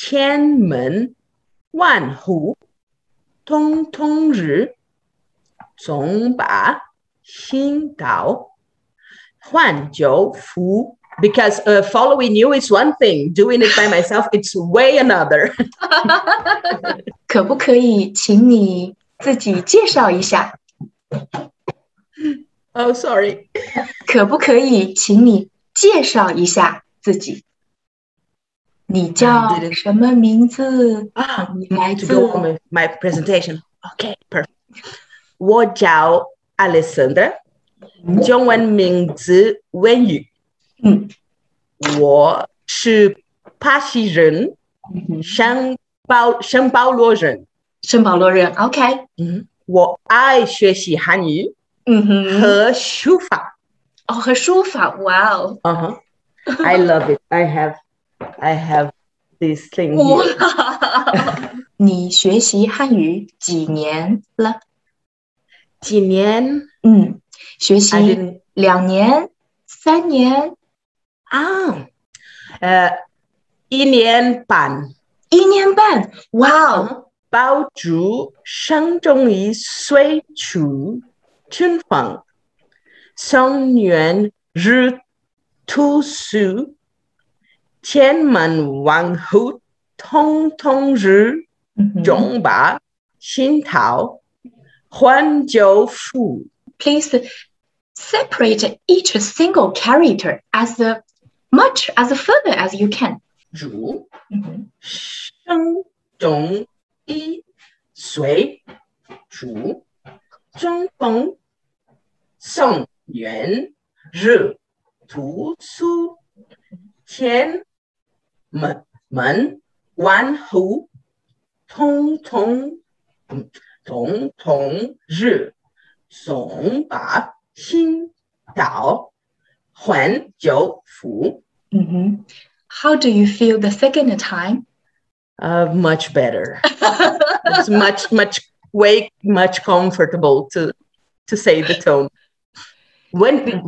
千门万户曈曈日，总把新桃换旧符。Because following you is one thing, doing it by myself, it's way another. 可不可以请你自己介绍一下？ Oh, sorry. 可不可以请你介绍一下自己？你叫什么名字？你来自 To go on my presentation. Okay, perfect. 我叫 Alessandra， 中文名字文玉。我是巴西人，圣保罗人。圣保罗人 ，OK。我爱学习汉语，和书法。哦，和书法，哇哦。I love it. I have this thing here. 你学习汉语几年了？几年？学习2年、3年。1年半。1年半，哇哦！爆竹声中一岁除，春风送暖入屠苏，千门万户曈曈日，总把新桃换旧符。 Please separate each single character as much as further as you can. 如声中一岁除，春风送暖入屠苏，千门万户曈曈日，总把新桃换旧符。How do you feel the second time? Much better. It's much comfortable to say the tone. When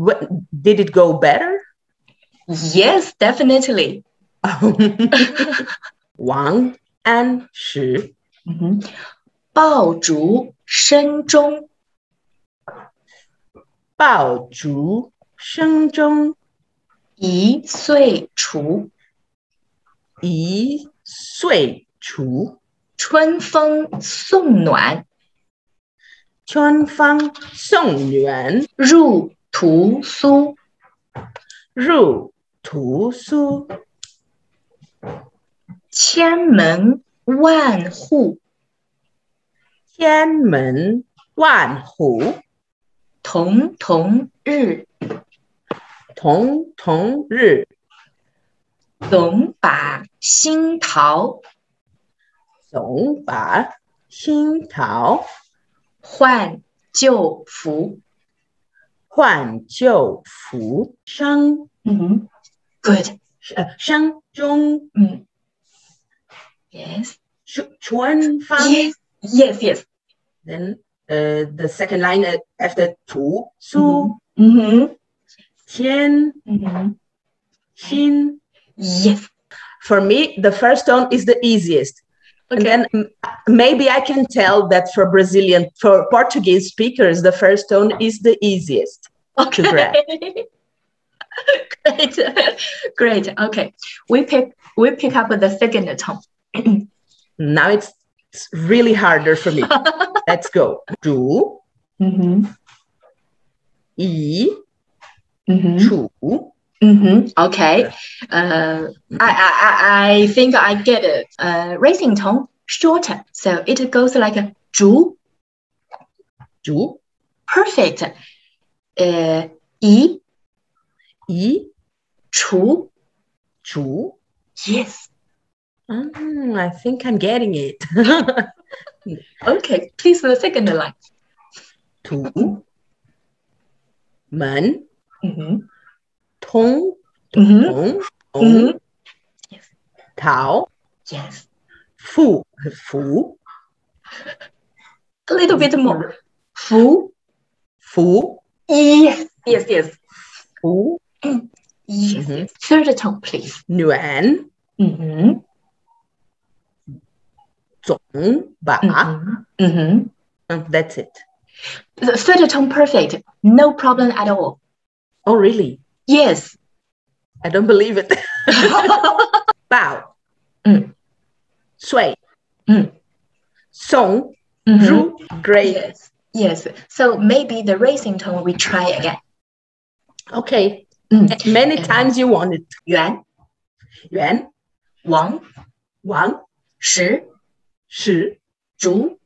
did it go better? Yes, definitely. 王安石。爆竹声中。爆竹声中一岁除。一岁除。春风送暖。春风送暖入屠苏。入屠苏。千门万户。千门万户曈曈日。曈曈日。总把新桃。总把新桃换旧符。换旧符。声Good. 声中Yes. 春风 Yes. Then the second line after 屠苏千新 Yes. For me, the first tone is the easiest. Okay. And then maybe I can tell that for Portuguese speakers, the first tone is the easiest to grab. Great. Okay. We pick up the second tone. Now it's really harder for me. Let's go. 竹 一 除 Okay. I think I get it. Racing tone shorter, so it goes like a 竹 Perfect. 一 除 Yes. I think I'm getting it. Okay, please the second line. 土 门 曈 桃 Yes. 符 A little bit more. 符 Yes.符 Yes. Third tone, please. 暖总把 That's it. The third tone perfect. No problem at all. Oh, really? Yes. I don't believe it. 爆碎送入 Great. Yes. So maybe the raising tone we try again. Okay. Many times you want it. 圆王石竹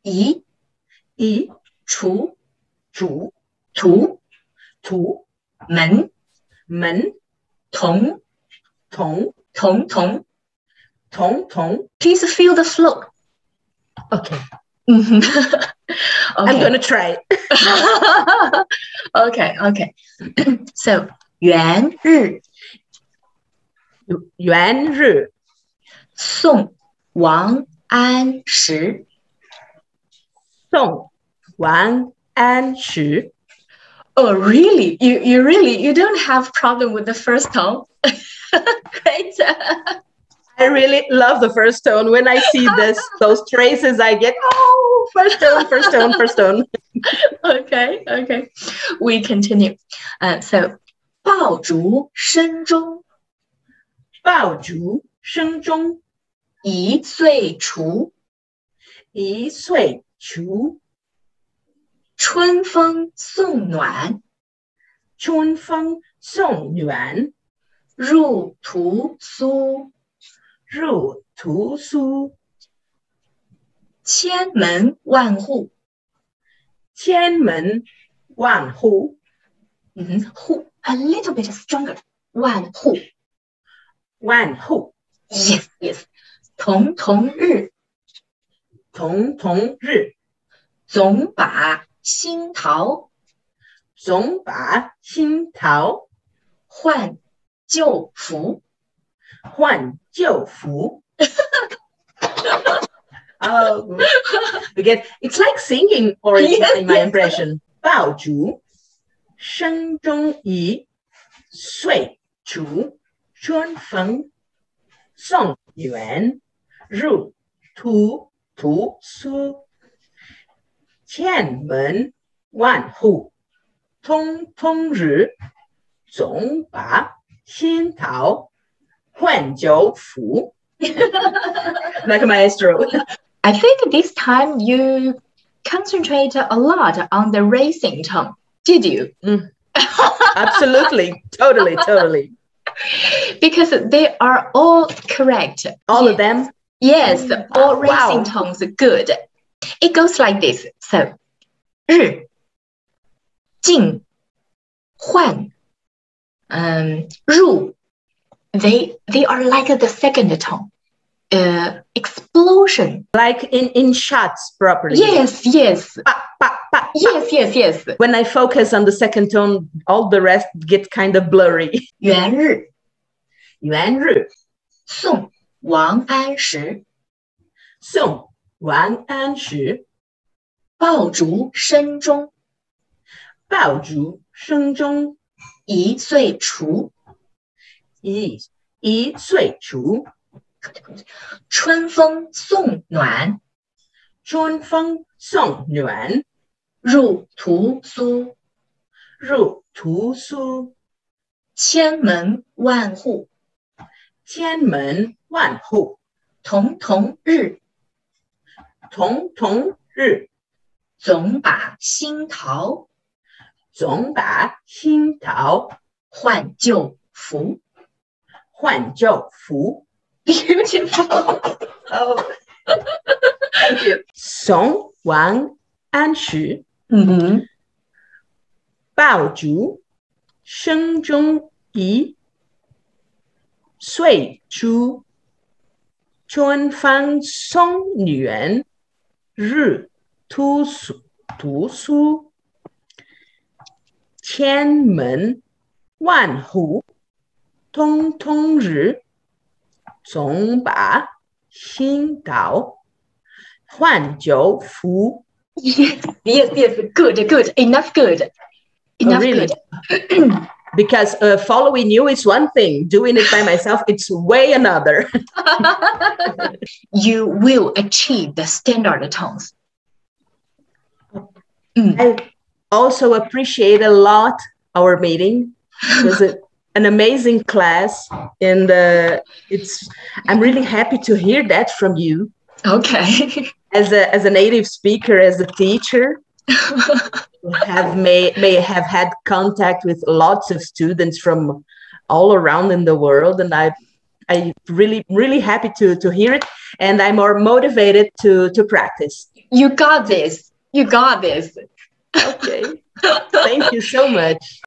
移除图门同 Please feel the flow. Okay. Okay. I'm gonna try. Okay. So 元日宋王安石 Oh, really? You don't have problem with the first tone? Great. I really love the first tone. When I see those traces, I get, first tone. Okay. We continue. So 爆竹声中一岁除春风送暖入屠苏千门万户户 a little bit stronger 万户 yes 同日总把新桃换旧符Oh, again, it's like singing, or in my impression. 爆竹声中一岁除春风送暖入屠苏千门万户曈日总把新桃换旧符 Like a maestro. I think this time you concentrate a lot on the raising tone. Did you? Absolutely. Totally. Because they are all correct. All of them? Yes, all raising tones are good. It goes like this. So, 日进换入 they are like the second tone. Explosion. Like in shots properly. Yes. Yes. When I focus on the second tone, all the rest get kind of blurry. 元日宋王安石爆竹声中一岁除春风送暖入屠苏千门万户同日总把新桃换旧符 Beautiful. Oh. Thank you. 宋王安石爆竹声中一岁除春风送暖入屠苏千门万户曈日总把新桃换旧符 Yes, good. Enough good. Really? because following you is one thing. Doing it by myself, it's way another. You will achieve the standard tones. I also appreciate a lot our meeting. It was an amazing class, and I'm really happy to hear that from you. Okay. As a native speaker, as a teacher, may have had contact with lots of students from all around in the world, and I really happy to hear it, and I'm more motivated to practice. You got this. You got this. Okay. Thank you so much.